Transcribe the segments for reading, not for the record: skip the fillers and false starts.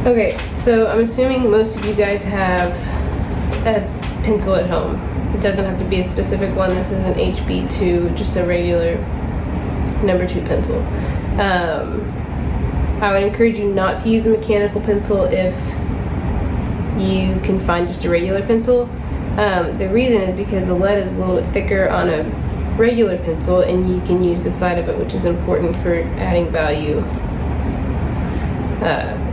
Okay, so I'm assuming most of you guys have a pencil at home. It doesn't have to be a specific one. This is an HB2, just a regular number 2 pencil. I would encourage you not to use a mechanical pencil if you can find just a regular pencil. The reason is because the lead is a little bit thicker on a regular pencil, and you can use the side of it, which is important for adding value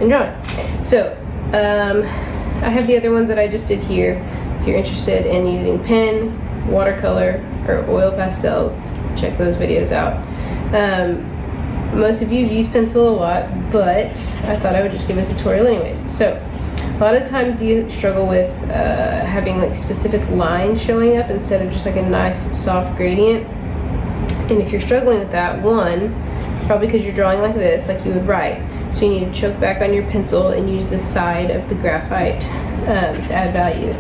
in drawing. So I have the other ones that I just did here. If you're interested in using pen, watercolor, or oil pastels, check those videos out. Most of you have used pencil a lot, but I thought I would just give a tutorial anyways. So a lot of times you struggle with having like specific lines showing up instead of just like a nice soft gradient. And if you're struggling with that, one, probably because you're drawing like this, like you would write. So you need to choke back on your pencil and use the side of the graphite to add value.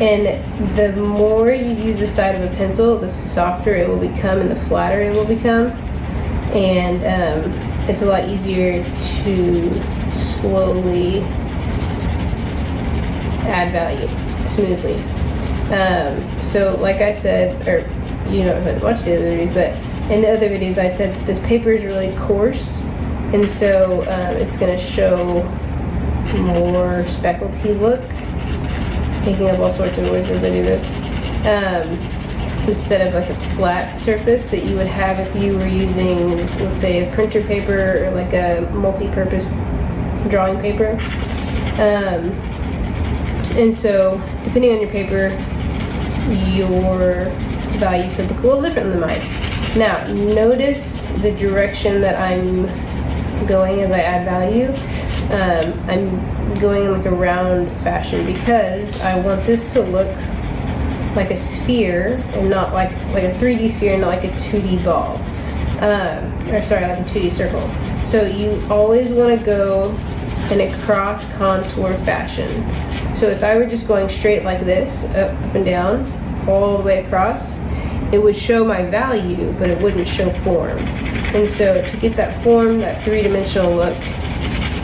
And the more you use the side of a pencil, the softer it will become and the flatter it will become. And it's a lot easier to slowly add value smoothly. So like I said, or you don't have to watch the other videos, but in the other videos I said that this paper is really coarse, and so it's going to show more speckledy look, making up all sorts of words as I do this, instead of like a flat surface that you would have if you were using, let's say, a printer paper or like a multi-purpose drawing paper. And so depending on your paper, your value could look a little different than mine. Now notice the direction that I'm going as I add value. I'm going in like a round fashion because I want this to look like a sphere and not like a 3D sphere and not like a 2D ball. Or sorry, like a 2D circle. So you always want to go in a cross contour fashion. So if I were just going straight like this, up and down, all the way across, it would show my value, but it wouldn't show form. And so to get that form, that three-dimensional look,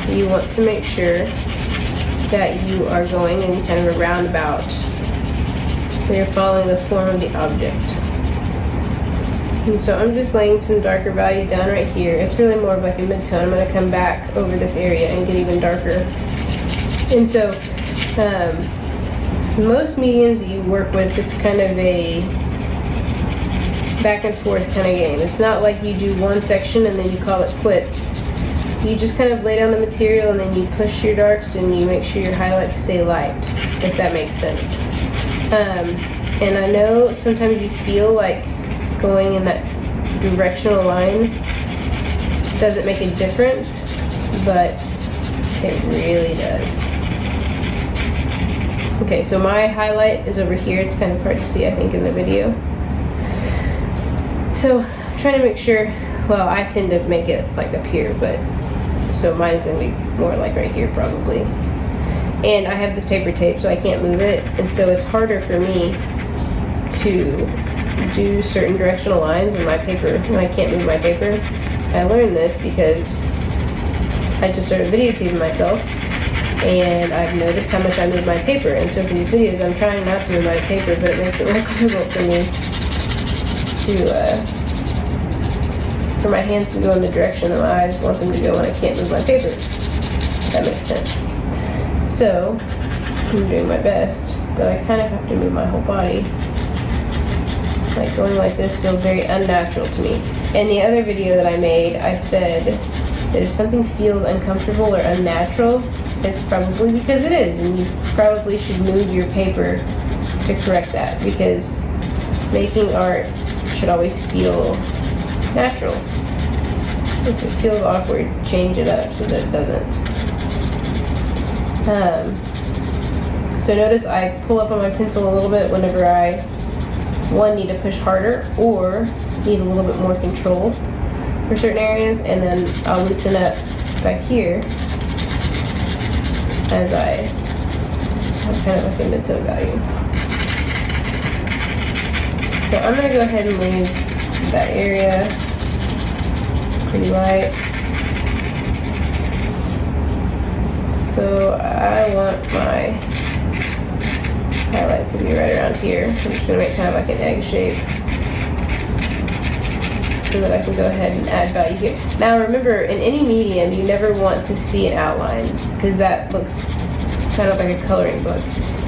you want to make sure that you are going in kind of a roundabout where you're following the form of the object. And so I'm just laying some darker value down right here. It's really more of like a mid-tone. I'm going to come back over this area and get even darker. And so most mediums that you work with, it's kind of a back and forth kind of game. It's not like you do one section and then you call it quits. You just kind of lay down the material and then you push your darks and you make sure your highlights stay light, if that makes sense. And I know sometimes you feel like going in that directional line doesn't make a difference, but it really does. Okay, so my highlight is over here. It's kind of hard to see, I think, in the video. So I'm trying to make sure, well, I tend to make it like up here, but so mine's gonna be more like right here probably. And I have this paper tape, so I can't move it, and so it's harder for me to do certain directional lines with my paper when I can't move my paper. I learned this because I just started videotaping myself, and I've noticed how much I move my paper. And so for these videos, I'm trying not to move my paper, but it makes it less difficult for me to for my hands to go in the direction that my eyes want them to go when I can't move my paper. If that makes sense. So I'm doing my best, but I kind of have to move my whole body. Like going like this feels very unnatural to me. In the other video that I made, I said that if something feels uncomfortable or unnatural, it's probably because it is, and you probably should move your paper to correct that, because making art should always feel natural. If it feels awkward, change it up so that it doesn't. So notice I pull up on my pencil a little bit whenever I, one, need to push harder or need a little bit more control for certain areas, and then I'll loosen up back here as I have kind of like a mid-tone value. So I'm going to go ahead and leave that area pretty light. So So I want my highlights to be right around here. I'm just gonna make kind of like an egg shape so that I can go ahead and add value here. Now remember, in any medium, you never want to see an outline because that looks kind of like a coloring book.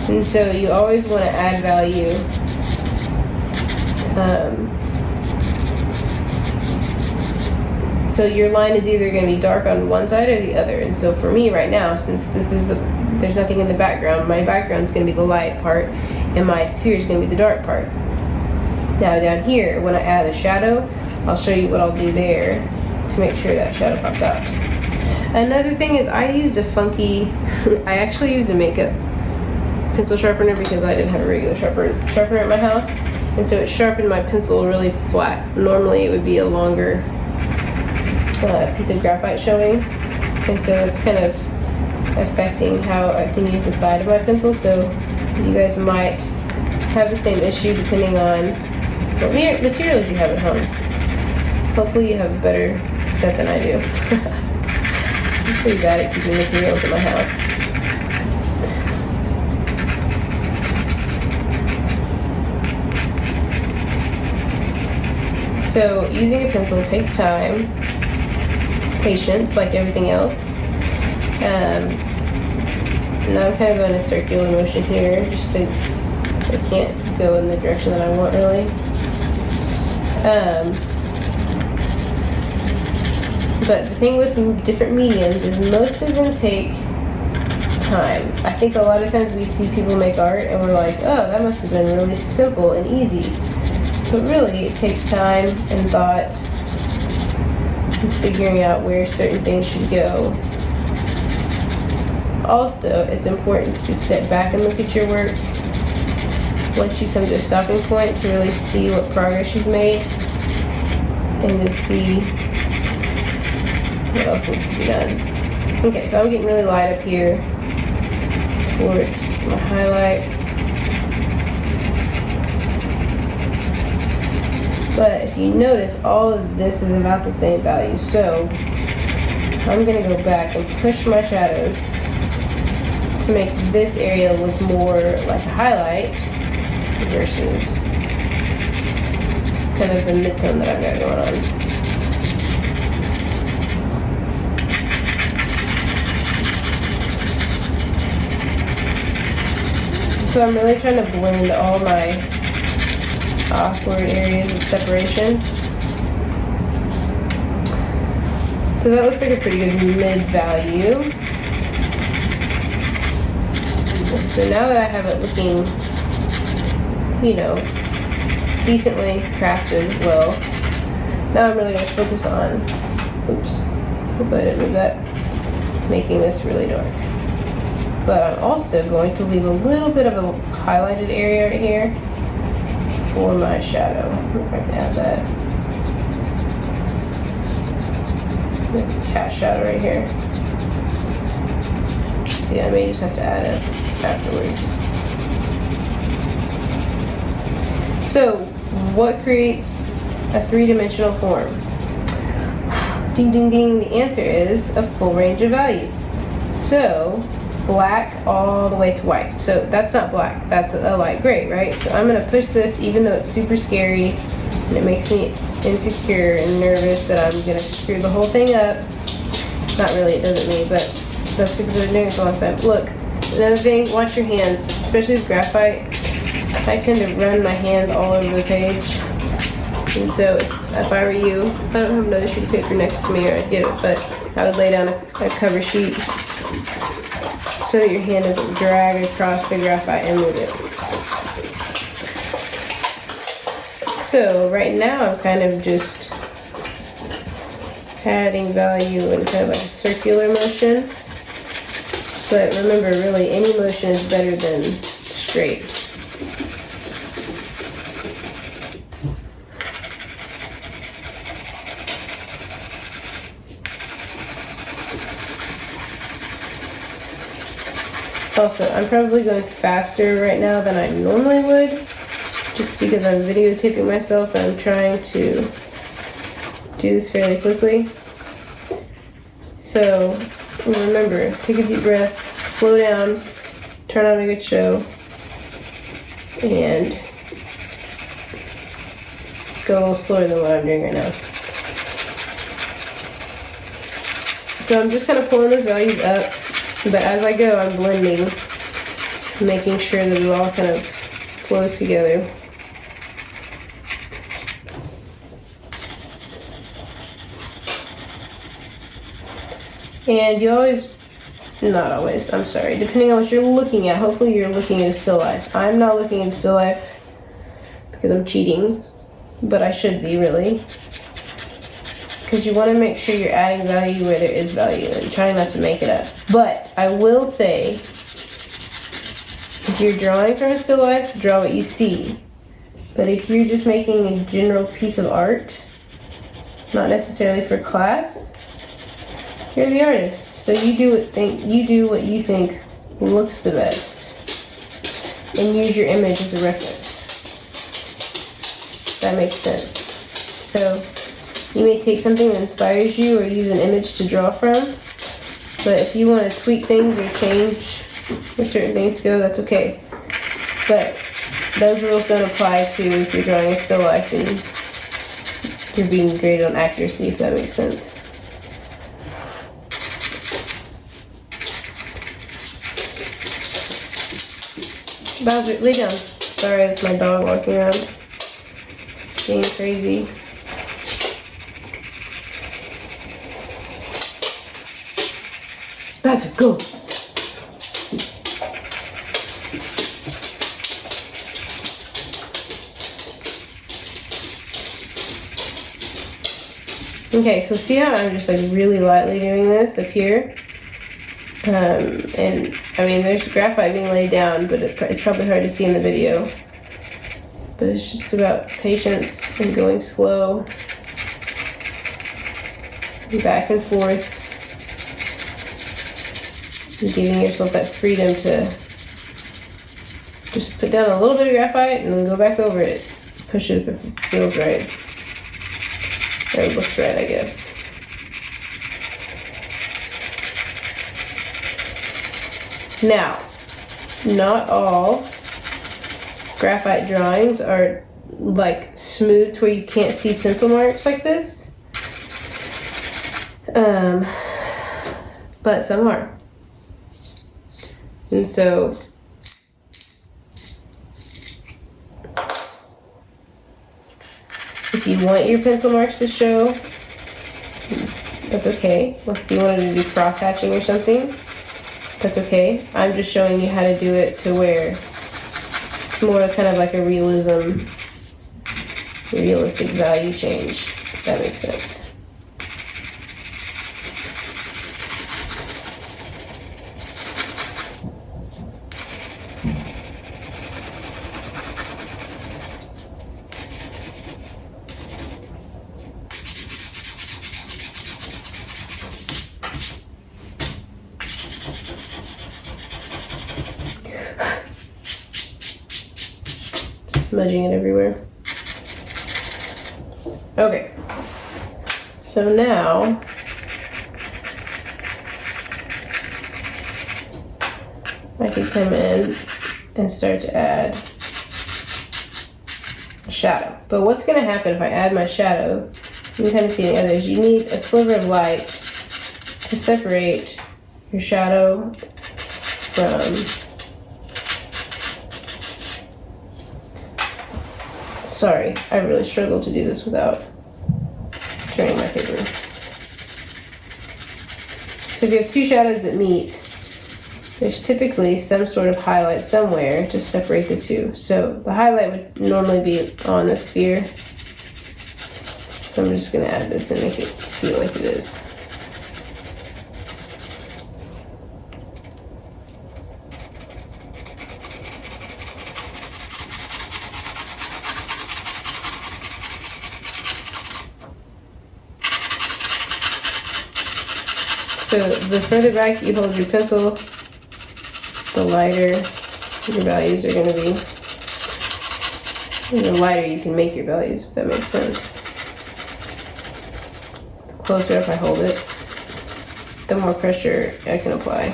And so you always want to add value so your line is either going to be dark on one side or the other. And so for me right now, since there's nothing in the background, my background is going to be the light part and my sphere is going to be the dark part. Now down here, when I add a shadow, I'll show you what I'll do there to make sure that shadow pops out. Another thing is I used a funky, I actually used a makeup pencil sharpener because I didn't have a regular sharpener at my house. And so it sharpened my pencil really flat. Normally it would be a longer piece of graphite showing. And so it's kind of affecting how I can use the side of my pencil. So you guys might have the same issue depending on what materials you have at home. Hopefully you have a better set than I do. I'm pretty bad at keeping materials in my house. So using a pencil takes time, patience, like everything else. Now I'm kind of going in a circular motion here, just to, I can't go in the direction that I want really. But the thing with different mediums is most of them take time. I think a lot of times we see people make art and we're like, oh, that must have been really simple and easy. But really, it takes time and thought and figuring out where certain things should go. Also, it's important to step back and look at your work once you come to a stopping point to really see what progress you've made and to see what else needs to be done. Okay, so I'm getting really light up here towards my highlights. But if you notice, all of this is about the same value. So I'm going to go back and push my shadows to make this area look more like a highlight versus kind of the mid-tone that I've got going on. So I'm really trying to blend all my awkward areas of separation. So that looks like a pretty good mid-value. So now that I have it looking, you know, decently crafted well, now I'm really going to focus on, oops, hope I didn't move that, making this really dark. But I'm also going to leave a little bit of a highlighted area right here for my shadow. I'm going to add that cat shadow right here. See, I may just have to add it afterwards. So, what creates a three-dimensional form? Ding, ding, ding. The answer is a full range of value. So, black all the way to white. So that's not black, that's a light gray, right? So I'm gonna push this even though it's super scary and it makes me insecure and nervous that I'm gonna screw the whole thing up. Not really, it doesn't mean, but that's because I've been doing it for a long time. Look, another thing, watch your hands, especially with graphite. I tend to run my hand all over the page. And so if I were you, I don't have another sheet of paper next to me or I'd get it, but I would lay down a cover sheet so that your hand doesn't drag across the graphite and move it. So right now I'm kind of just adding value in kind of like a circular motion. But remember, really any motion is better than straight. Also, I'm probably going faster right now than I normally would, just because I'm videotaping myself and I'm trying to do this fairly quickly. So, remember, take a deep breath, slow down, turn on a good show, and go a little slower than what I'm doing right now. So I'm just kind of pulling those values up, but as I go, I'm blending, making sure that it all kind of flows together. And you always, not always, I'm sorry, depending on what you're looking at, hopefully you're looking at a still life. I'm not looking at a still life because I'm cheating, but I should be really. Because you want to make sure you're adding value where there is value and trying not to make it up. But I will say, if you're drawing from a still life, draw what you see. But if you're just making a general piece of art, not necessarily for class, you're the artist, so you do what you think looks the best, and use your image as a reference. That makes sense. So you may take something that inspires you, or use an image to draw from. But if you want to tweak things or change where certain things go, that's okay. But those rules don't apply to if you're drawing a still life and you're being graded on accuracy, if that makes sense. Bowser, lay down. Sorry, that's my dog walking around. Being crazy. Bowser, go! Okay, so see how I'm just like really lightly doing this up here? And I mean, there's graphite being laid down, but it's probably hard to see in the video. But it's just about patience and going slow, and back and forth, and giving yourself that freedom to just put down a little bit of graphite and then go back over it. Push it if it feels right. Or it looks right, I guess. Now, not all graphite drawings are like smooth to where you can't see pencil marks like this. But some are. And so if you want your pencil marks to show, that's okay. If you wanted to do cross hatching or something, that's okay. I'm just showing you how to do it to where it's more kind of like a realistic value change, if that makes sense. Smudging it everywhere. Okay, so now I can come in and start to add a shadow. But what's going to happen if I add my shadow, you can kind of see in the others, you need a sliver of light to separate your shadow from, sorry, I really struggle to do this without turning my paper. So if you have two shadows that meet, there's typically some sort of highlight somewhere to separate the two. So the highlight would normally be on the sphere. So I'm just going to add this and make it feel like it is. So the further back you hold your pencil, the lighter your values are going to be. And the lighter you can make your values, if that makes sense. The closer up I hold it, the more pressure I can apply.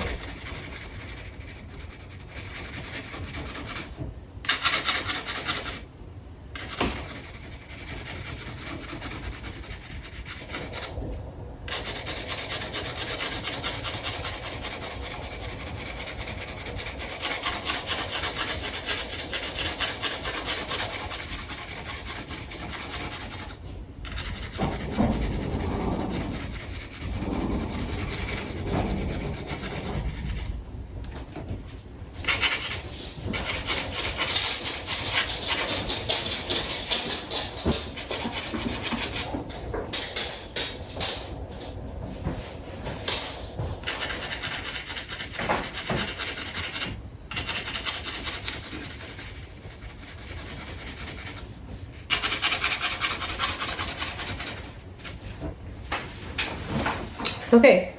Okay,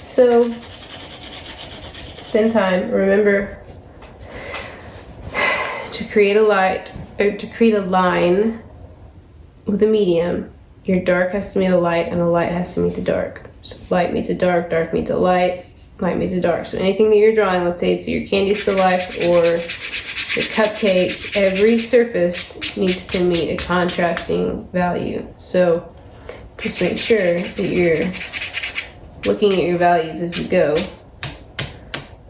so spend time. Remember to create a light, or to create a line with a medium, your dark has to meet a light and a light has to meet the dark. So light meets a dark, dark meets a light, light meets a dark. So anything that you're drawing, let's say it's your candy still life or your cupcake, every surface needs to meet a contrasting value. So just make sure that you're looking at your values as you go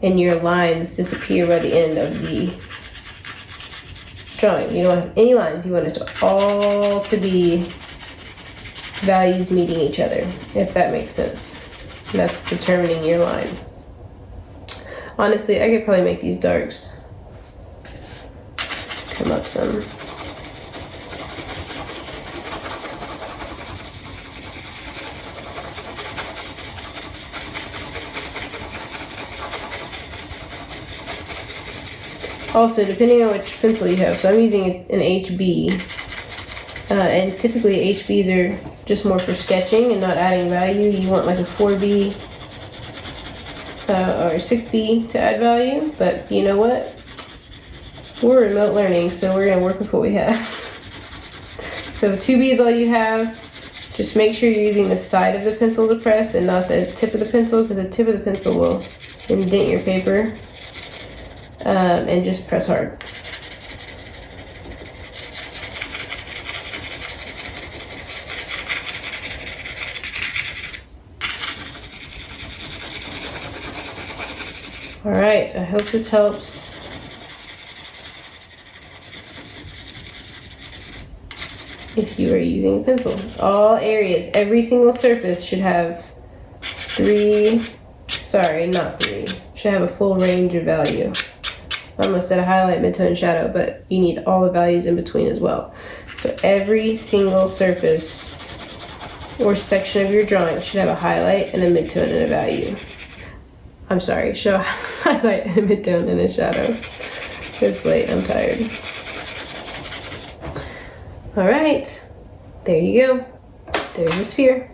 and your lines disappear by the end of the drawing. You don't have any lines. You want it to all to be values meeting each other, if that makes sense. That's determining your line. Honestly, I could probably make these darks come up some. Also, depending on which pencil you have, so I'm using an HB, and typically HBs are just more for sketching and not adding value. You want like a 4B or 6B to add value, but you know what? We're remote learning, so we're gonna work with what we have. So 2B is all you have. Just make sure you're using the side of the pencil to press and not the tip of the pencil, because the tip of the pencil will indent your paper. And just press hard. All right, I hope this helps. If you are using a pencil, all areas, every single surface should have should have a full range of value. I almost said a highlight, midtone, shadow, but you need all the values in between as well. So every single surface or section of your drawing should have a highlight and a midtone and a value. I'm sorry, show a highlight and a midtone and a shadow. It's late, I'm tired. All right, there you go. There's the sphere.